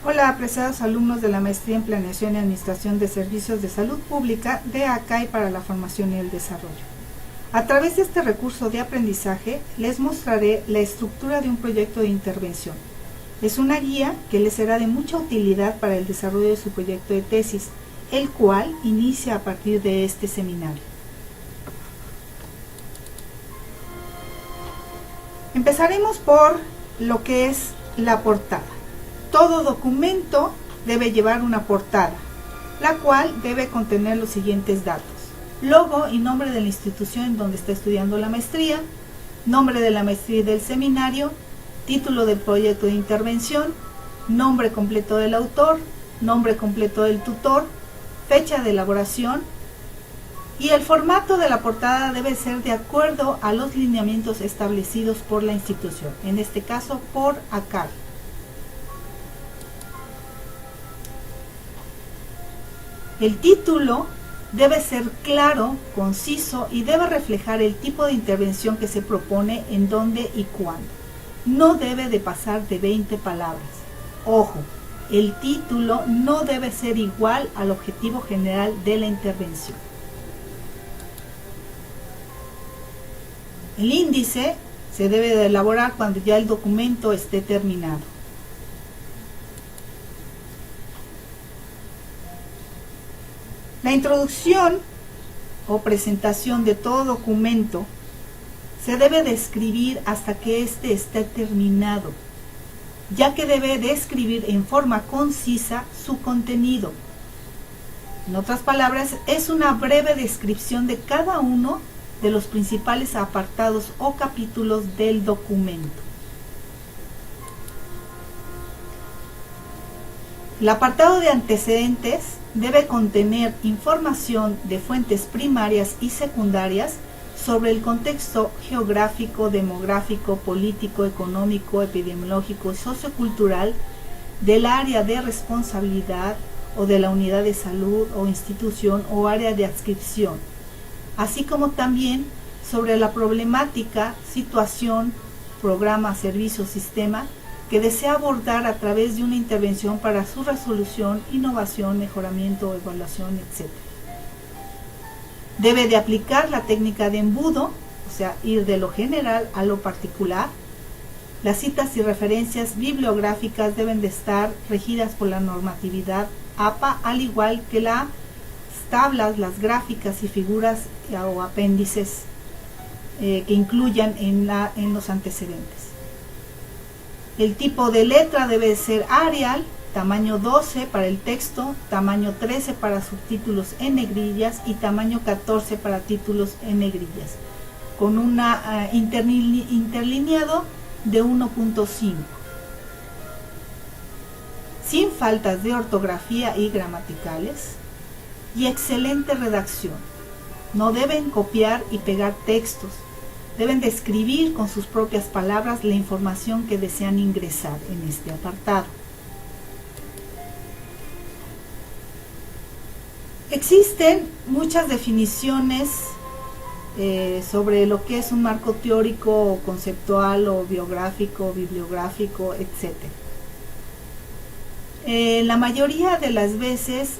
Hola, apreciados alumnos de la Maestría en Planeación y Administración de Servicios de Salud Pública de ACAI para la Formación y el Desarrollo. A través de este recurso de aprendizaje, les mostraré la estructura de un proyecto de intervención. Es una guía que les será de mucha utilidad para el desarrollo de su proyecto de tesis, el cual inicia a partir de este seminario. Empezaremos por lo que es la portada. Todo documento debe llevar una portada, la cual debe contener los siguientes datos: logo y nombre de la institución en donde está estudiando la maestría, nombre de la maestría y del seminario, título del proyecto de intervención, nombre completo del autor, nombre completo del tutor, fecha de elaboración, y el formato de la portada debe ser de acuerdo a los lineamientos establecidos por la institución, en este caso por ACAI. El título debe ser claro, conciso y debe reflejar el tipo de intervención que se propone, en dónde y cuándo. No debe de pasar de 20 palabras. Ojo, el título no debe ser igual al objetivo general de la intervención. El índice se debe de elaborar cuando ya el documento esté terminado. La introducción o presentación de todo documento se debe describir hasta que éste esté terminado, ya que debe describir en forma concisa su contenido. En otras palabras, es una breve descripción de cada uno de los principales apartados o capítulos del documento. El apartado de antecedentes debe contener información de fuentes primarias y secundarias sobre el contexto geográfico, demográfico, político, económico, epidemiológico y sociocultural del área de responsabilidad o de la unidad de salud o institución o área de adscripción, así como también sobre la problemática, situación, programa, servicio, sistema que desea abordar a través de una intervención para su resolución, innovación, mejoramiento, evaluación, etc. Debe de aplicar la técnica de embudo, o sea, ir de lo general a lo particular. Las citas y referencias bibliográficas deben de estar regidas por la normatividad APA, al igual que las tablas, las gráficas y figuras o apéndices que incluyan en los antecedentes. El tipo de letra debe ser Arial, tamaño 12 para el texto, tamaño 13 para subtítulos en negrillas y tamaño 14 para títulos en negrillas, con un interlineado de 1.5. Sin faltas de ortografía y gramaticales, y excelente redacción. No deben copiar y pegar textos. Deben describir con sus propias palabras la información que desean ingresar en este apartado. Existen muchas definiciones sobre lo que es un marco teórico o conceptual o biográfico, o bibliográfico, etc. La mayoría de las veces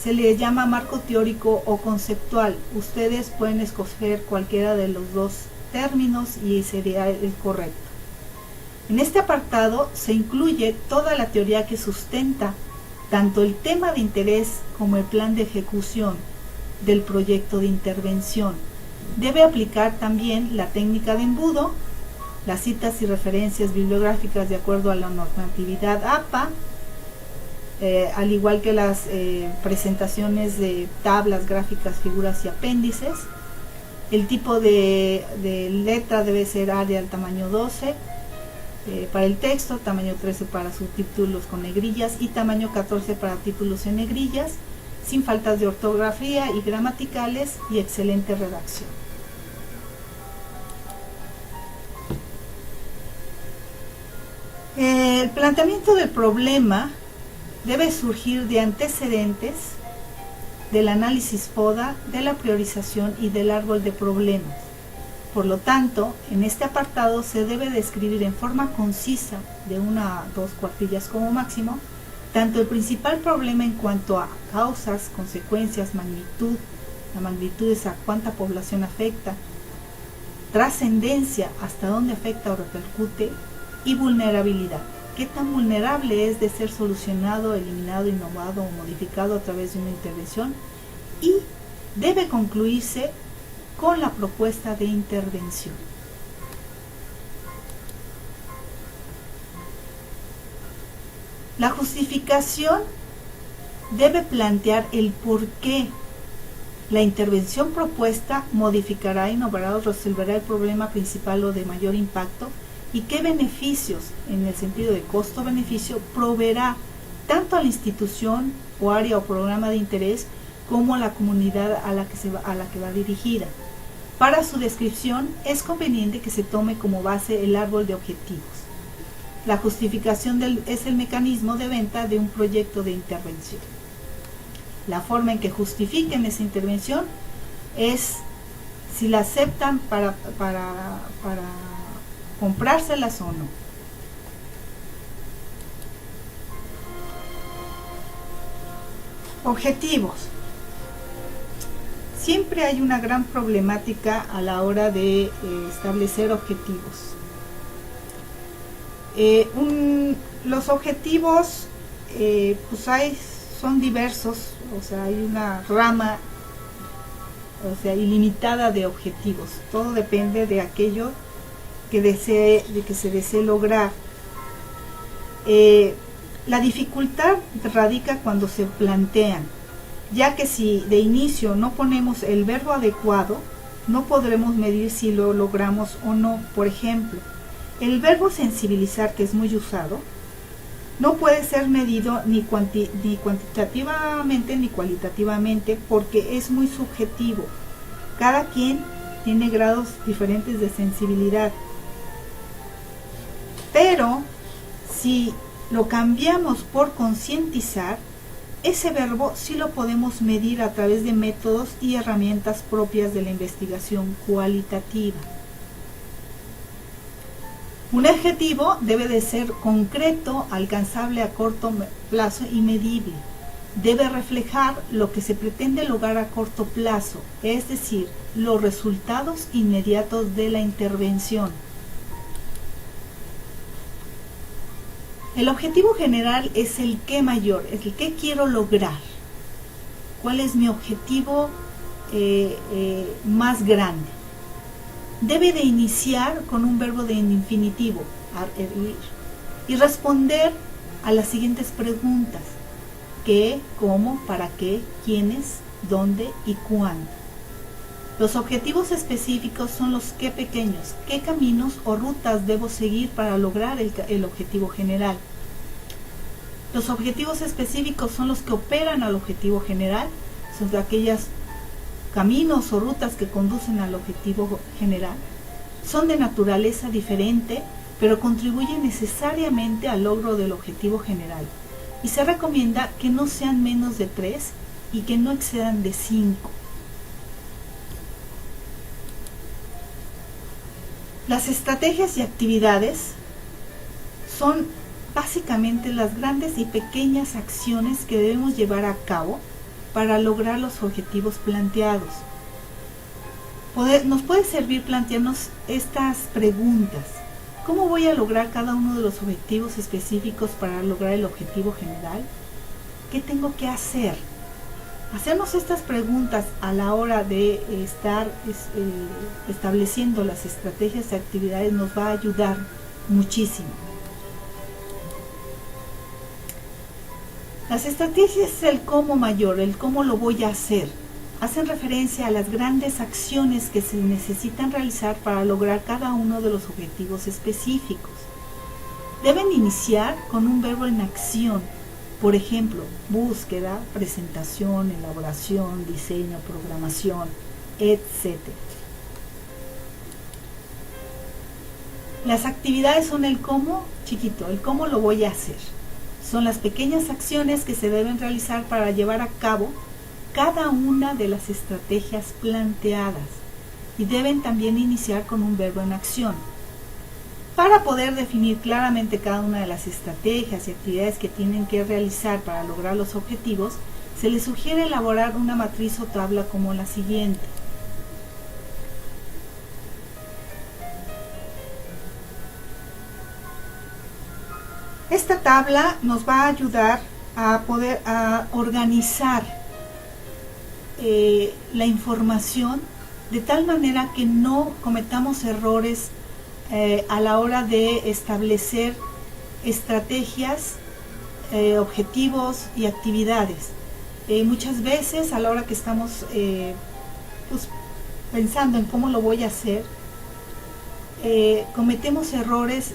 se le llama marco teórico o conceptual. Ustedes pueden escoger cualquiera de los dos términos y sería el correcto. En este apartado se incluye toda la teoría que sustenta tanto el tema de interés como el plan de ejecución del proyecto de intervención. Debe aplicar también la técnica de embudo, las citas y referencias bibliográficas de acuerdo a la normatividad APA, al igual que las presentaciones de tablas, gráficas, figuras y apéndices. El tipo de letra debe ser Arial tamaño 12 para el texto, tamaño 13 para subtítulos con negrillas y tamaño 14 para títulos en negrillas, sin faltas de ortografía y gramaticales y excelente redacción. El planteamiento del problema debe surgir de antecedentes, del análisis FODA, de la priorización y del árbol de problemas. Por lo tanto, en este apartado se debe describir en forma concisa, de 1 a 2 cuartillas como máximo, tanto el principal problema en cuanto a causas, consecuencias, magnitud, la magnitud es a cuánta población afecta, trascendencia, hasta dónde afecta o repercute, y vulnerabilidad, qué tan vulnerable es de ser solucionado, eliminado, innovado o modificado a través de una intervención, y debe concluirse con la propuesta de intervención. La justificación debe plantear el por qué la intervención propuesta modificará, innovará o resolverá el problema principal o de mayor impacto, y qué beneficios, en el sentido de costo-beneficio, proveerá tanto a la institución o área o programa de interés como a la comunidad a la que va dirigida. Para su descripción es conveniente que se tome como base el árbol de objetivos. La justificación es el mecanismo de venta de un proyecto de intervención. La forma en que justifiquen esa intervención es si la aceptan para comprárselas o no. Objetivos. Siempre hay una gran problemática a la hora de establecer objetivos. Los objetivos pues son diversos, o sea, hay una rama, o sea, ilimitada de objetivos. Todo depende de aquello que se desee lograr. La dificultad radica cuando se plantean, ya que si de inicio no ponemos el verbo adecuado, no podremos medir si lo logramos o no. Por ejemplo, el verbo sensibilizar, que es muy usado, no puede ser medido ni cuantitativamente ni cualitativamente, porque es muy subjetivo. Cada quien tiene grados diferentes de sensibilidad. Pero si lo cambiamos por concientizar, ese verbo sí lo podemos medir a través de métodos y herramientas propias de la investigación cualitativa. Un objetivo debe de ser concreto, alcanzable a corto plazo y medible. Debe reflejar lo que se pretende lograr a corto plazo, es decir, los resultados inmediatos de la intervención. El objetivo general es el qué mayor, es el qué quiero lograr. ¿Cuál es mi objetivo más grande? Debe de iniciar con un verbo de infinitivo, ir, y responder a las siguientes preguntas: ¿qué, cómo, para qué, quiénes, dónde y cuándo? Los objetivos específicos son los qué pequeños, qué caminos o rutas debo seguir para lograr el objetivo general. Los objetivos específicos son los que operan al objetivo general, son aquellos caminos o rutas que conducen al objetivo general. Son de naturaleza diferente, pero contribuyen necesariamente al logro del objetivo general. Y se recomienda que no sean menos de 3 y que no excedan de 5. Las estrategias y actividades son básicamente las grandes y pequeñas acciones que debemos llevar a cabo para lograr los objetivos planteados. Nos puede servir plantearnos estas preguntas: ¿cómo voy a lograr cada uno de los objetivos específicos para lograr el objetivo general? ¿Qué tengo que hacer? Hacernos estas preguntas a la hora de estar estableciendo las estrategias y actividades nos va a ayudar muchísimo. Las estrategias es el cómo mayor, el cómo lo voy a hacer. Hacen referencia a las grandes acciones que se necesitan realizar para lograr cada uno de los objetivos específicos. Deben iniciar con un verbo en acción. Por ejemplo, búsqueda, presentación, elaboración, diseño, programación, etc. Las actividades son el cómo chiquito, el cómo lo voy a hacer. Son las pequeñas acciones que se deben realizar para llevar a cabo cada una de las estrategias planteadas. y deben también iniciar con un verbo en acción. Para poder definir claramente cada una de las estrategias y actividades que tienen que realizar para lograr los objetivos, se les sugiere elaborar una matriz o tabla como la siguiente. Esta tabla nos va a ayudar a poder organizar la información de tal manera que no cometamos errores a la hora de establecer estrategias, objetivos y actividades. Muchas veces a la hora que estamos pues, pensando en cómo lo voy a hacer, cometemos errores,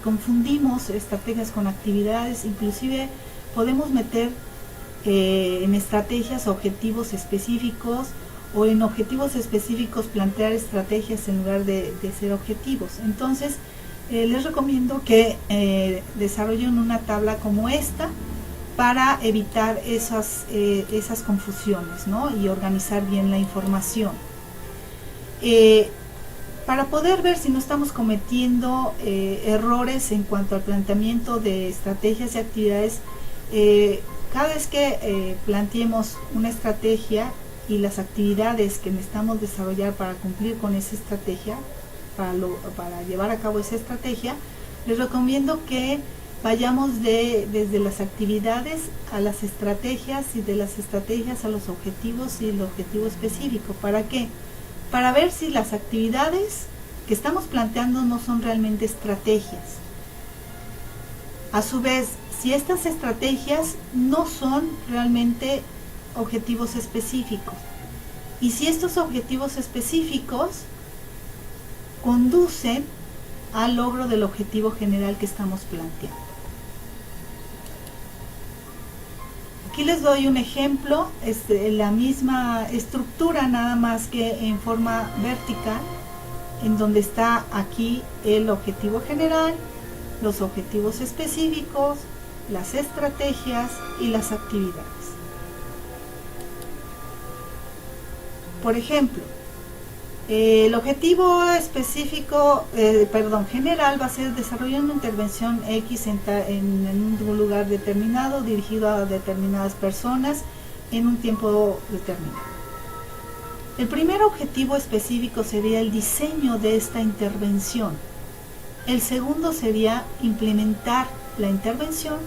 confundimos estrategias con actividades, inclusive podemos meter en estrategias objetivos específicos, o en objetivos específicos plantear estrategias en lugar de ser objetivos. Entonces les recomiendo que desarrollen una tabla como esta para evitar esas confusiones, ¿no? Y organizar bien la información. Para poder ver si no estamos cometiendo errores en cuanto al planteamiento de estrategias y actividades, cada vez que planteemos una estrategia y las actividades que necesitamos desarrollar para cumplir con esa estrategia, para llevar a cabo esa estrategia, les recomiendo que vayamos desde las actividades a las estrategias y de las estrategias a los objetivos y el objetivo específico. ¿Para qué? Para ver si las actividades que estamos planteando no son realmente estrategias. A su vez, si estas estrategias no son realmente objetivos específicos, y si estos objetivos específicos conducen al logro del objetivo general que estamos planteando. Aquí les doy un ejemplo, la misma estructura, nada más que en forma vertical, en donde está aquí el objetivo general, los objetivos específicos, las estrategias y las actividades. Por ejemplo, el objetivo específico, general, va a ser desarrollar una intervención X en un lugar determinado, dirigido a determinadas personas en un tiempo determinado. El primer objetivo específico sería el diseño de esta intervención. El segundo sería implementar la intervención.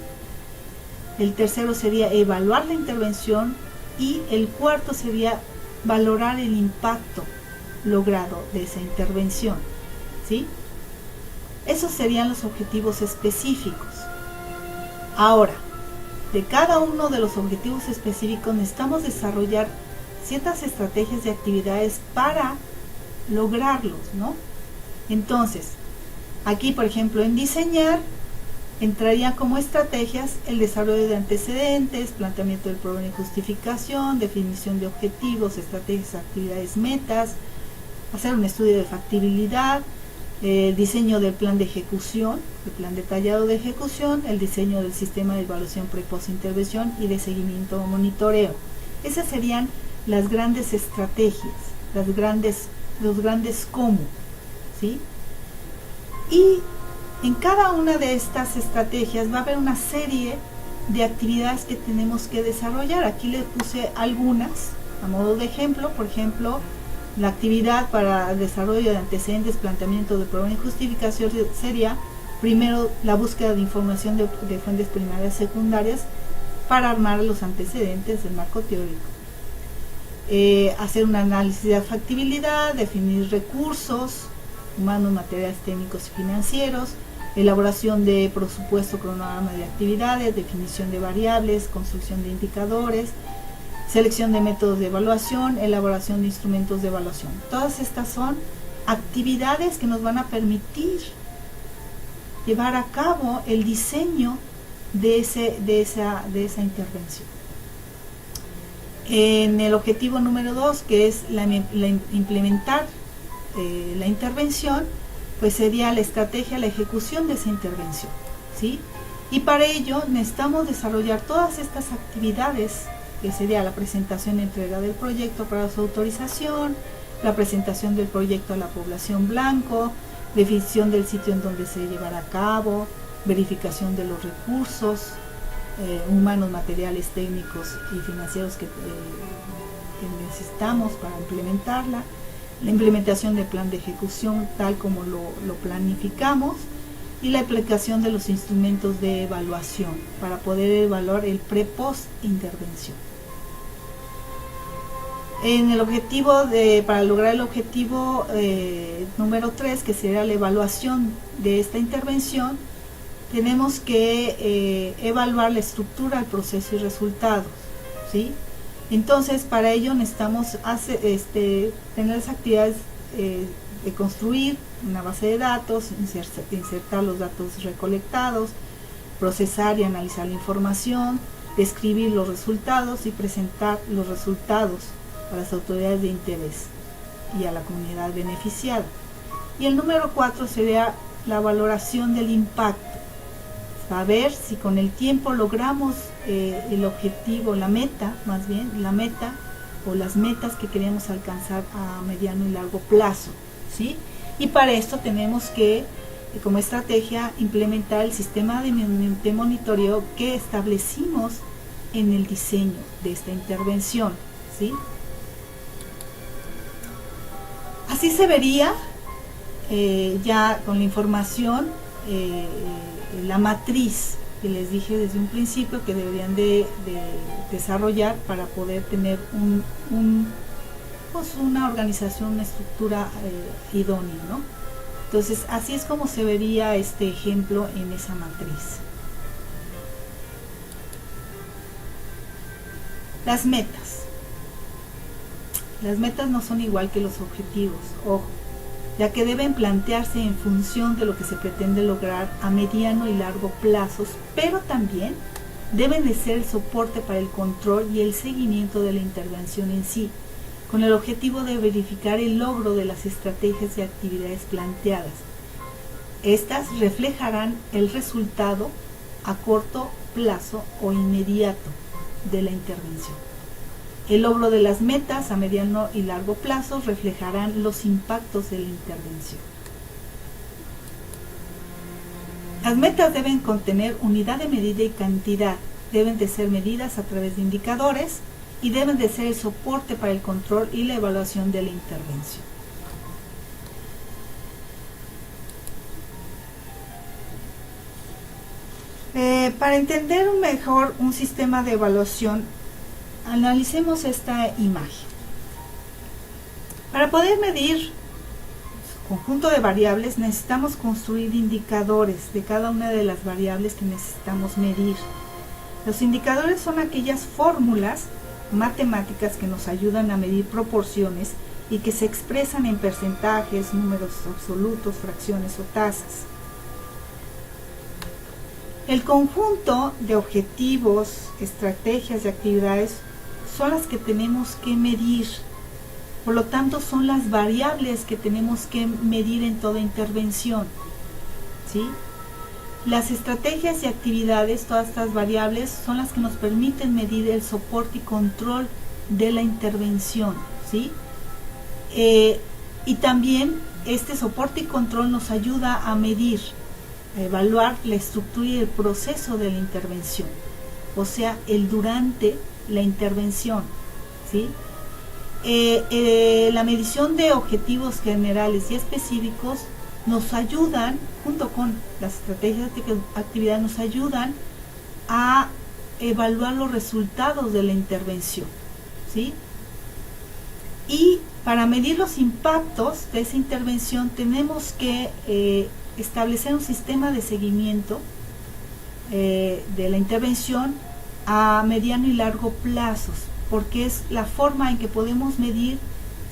El tercero sería evaluar la intervención. Y el cuarto sería valorar el impacto logrado de esa intervención, ¿sí? Esos serían los objetivos específicos. Ahora, de cada uno de los objetivos específicos necesitamos desarrollar ciertas estrategias y actividades para lograrlos, ¿no? Entonces, aquí, por ejemplo, en diseñar, entraría como estrategias el desarrollo de antecedentes, planteamiento del problema y justificación, definición de objetivos, estrategias, actividades, metas, hacer un estudio de factibilidad, diseño del plan de ejecución, el plan detallado de ejecución, el diseño del sistema de evaluación pre y post intervención y de seguimiento o monitoreo. Esas serían las grandes estrategias, los grandes cómo, ¿sí? Y en cada una de estas estrategias va a haber una serie de actividades que tenemos que desarrollar. Aquí les puse algunas a modo de ejemplo. Por ejemplo, la actividad para el desarrollo de antecedentes, planteamiento de problema y justificación sería primero la búsqueda de información de fuentes primarias y secundarias para armar los antecedentes del marco teórico. Hacer un análisis de factibilidad, definir recursos humanos, materiales, técnicos y financieros, elaboración de presupuesto, cronograma de actividades, definición de variables, construcción de indicadores, selección de métodos de evaluación, elaboración de instrumentos de evaluación. Todas estas son actividades que nos van a permitir llevar a cabo el diseño de esa intervención. En el objetivo número 2, que es implementar la intervención, pues sería la estrategia, la ejecución de esa intervención, ¿sí? Y para ello necesitamos desarrollar todas estas actividades, que sería la presentación y entrega del proyecto para su autorización, la presentación del proyecto a la población blanco, definición del sitio en donde se llevará a cabo, verificación de los recursos humanos, materiales, técnicos y financieros que necesitamos para implementarla, la implementación del plan de ejecución tal como lo planificamos, y la aplicación de los instrumentos de evaluación para poder evaluar el pre-post intervención. En el objetivo para lograr el objetivo número 3, que sería la evaluación de esta intervención, tenemos que evaluar la estructura, el proceso y resultados, ¿sí? Entonces, para ello necesitamos tener las actividades de construir una base de datos, insertar los datos recolectados, procesar y analizar la información, describir los resultados y presentar los resultados a las autoridades de interés y a la comunidad beneficiada. Y el número 4 sería la valoración del impacto, saber si con el tiempo logramos el objetivo, la meta o las metas que queremos alcanzar a mediano y largo plazo, ¿sí? Y para esto tenemos que, como estrategia, implementar el sistema de monitoreo que establecimos en el diseño de esta intervención, ¿sí? Así se vería ya con la información la matriz que les dije desde un principio que deberían de desarrollar para poder tener una organización, una estructura idónea, ¿no? Entonces, así es como se vería este ejemplo en esa matriz. Las metas. Las metas no son igual que los objetivos, ojo, ya que deben plantearse en función de lo que se pretende lograr a mediano y largo plazos, pero también deben de ser el soporte para el control y el seguimiento de la intervención en sí, con el objetivo de verificar el logro de las estrategias y actividades planteadas. Estas reflejarán el resultado a corto plazo o inmediato de la intervención. El logro de las metas a mediano y largo plazo reflejarán los impactos de la intervención. Las metas deben contener unidad de medida y cantidad, deben de ser medidas a través de indicadores y deben de ser el soporte para el control y la evaluación de la intervención. Para entender mejor un sistema de evaluación, analicemos esta imagen. Para poder medir conjunto de variables necesitamos construir indicadores de cada una de las variables que necesitamos medir. Los indicadores son aquellas fórmulas matemáticas que nos ayudan a medir proporciones y que se expresan en porcentajes, números absolutos, fracciones o tasas. El conjunto de objetivos, estrategias y actividades son las que tenemos que medir. Por lo tanto, son las variables que tenemos que medir en toda intervención, ¿sí? Las estrategias y actividades, todas estas variables, son las que nos permiten medir el soporte y control de la intervención, ¿sí? Y también este soporte y control nos ayuda a medir, a evaluar la estructura y el proceso de la intervención, o sea, el durante la intervención, ¿sí? La medición de objetivos generales y específicos nos ayudan, junto con las estrategias de actividad, nos ayudan a evaluar los resultados de la intervención, ¿sí? Y para medir los impactos de esa intervención tenemos que establecer un sistema de seguimiento de la intervención a mediano y largo plazos, porque es la forma en que podemos medir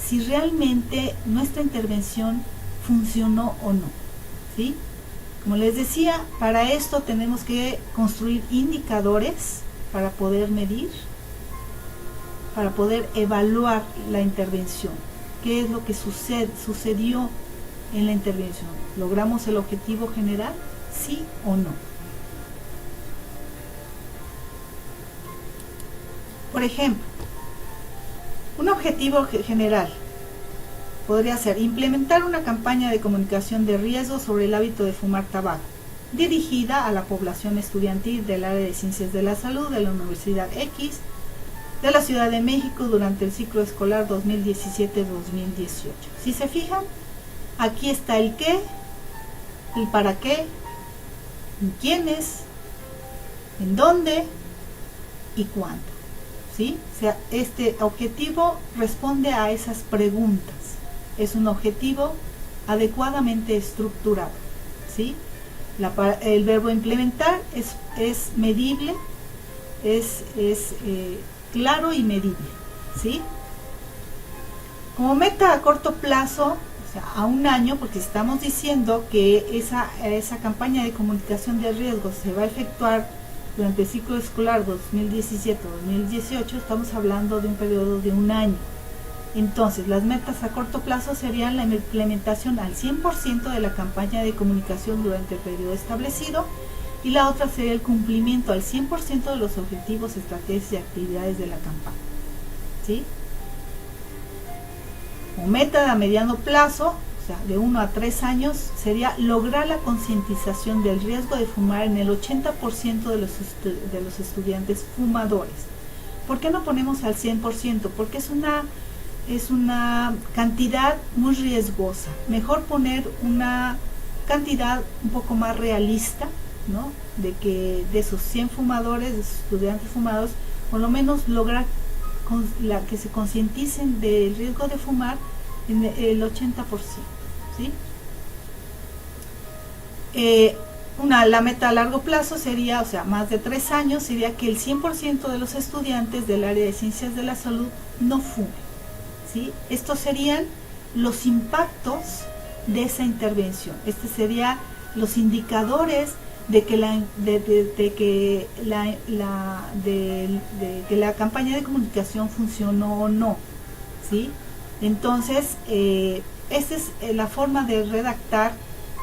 si realmente nuestra intervención funcionó o no, ¿sí? Como les decía, para esto tenemos que construir indicadores para poder medir, para poder evaluar la intervención. ¿Qué es lo que sucedió en la intervención? ¿Logramos el objetivo general? ¿Sí o no? Por ejemplo, un objetivo general. podría ser implementar una campaña de comunicación de riesgo sobre el hábito de fumar tabaco, dirigida a la población estudiantil del área de Ciencias de la Salud de la Universidad X de la Ciudad de México durante el ciclo escolar 2017-2018. Si se fijan, aquí está el qué, el para qué, en quiénes, en dónde y cuándo. ¿Sí? O sea, este objetivo responde a esas preguntas. Es un objetivo adecuadamente estructurado. ¿Sí? El verbo implementar es medible, es claro y medible. ¿Sí? Como meta a corto plazo, o sea, a un año, porque estamos diciendo que esa campaña de comunicación de riesgos se va a efectuar durante el ciclo escolar 2017-2018, estamos hablando de un periodo de un año. Entonces, las metas a corto plazo serían la implementación al 100% de la campaña de comunicación durante el periodo establecido, y la otra sería el cumplimiento al 100% de los objetivos, estrategias y actividades de la campaña. ¿Sí? Como meta a mediano plazo, o sea, de 1 a 3 años, sería lograr la concientización del riesgo de fumar en el 80% de los estudiantes fumadores. ¿Por qué no ponemos al 100%? Porque es una cantidad muy riesgosa. Mejor poner una cantidad un poco más realista, ¿no? De que de esos 100 fumadores, de esos estudiantes fumadores, por lo menos lograr que se concienticen del riesgo de fumar en el 80%. ¿Sí? La meta a largo plazo sería, o sea, más de 3 años, sería que el 100% de los estudiantes del área de Ciencias de la Salud no fumen. ¿Sí? Estos serían los impactos de esa intervención. Estos serían los indicadores de que la campaña de comunicación funcionó o no. ¿Sí? Entonces, esta es la forma de redactar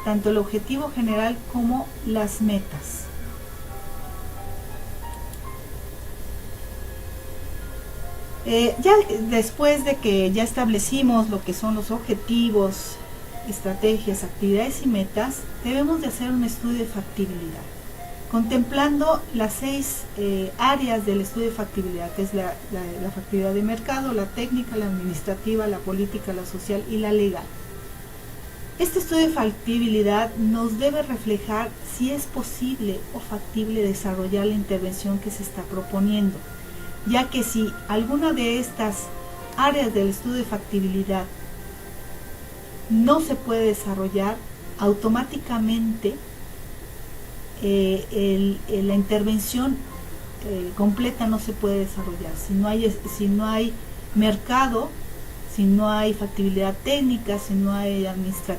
tanto el objetivo general como las metas. Ya después de que ya establecimos lo que son los objetivos, estrategias, actividades y metas, debemos de hacer un estudio de factibilidad, contemplando las 6 áreas del estudio de factibilidad, que es la factibilidad de mercado, la técnica, la administrativa, la política, la social y la legal. Este estudio de factibilidad nos debe reflejar si es posible o factible desarrollar la intervención que se está proponiendo, ya que si alguna de estas áreas del estudio de factibilidad no se puede desarrollar, automáticamente la intervención completa no se puede desarrollar. Si no hay mercado, si no hay factibilidad técnica, si no hay administrativa,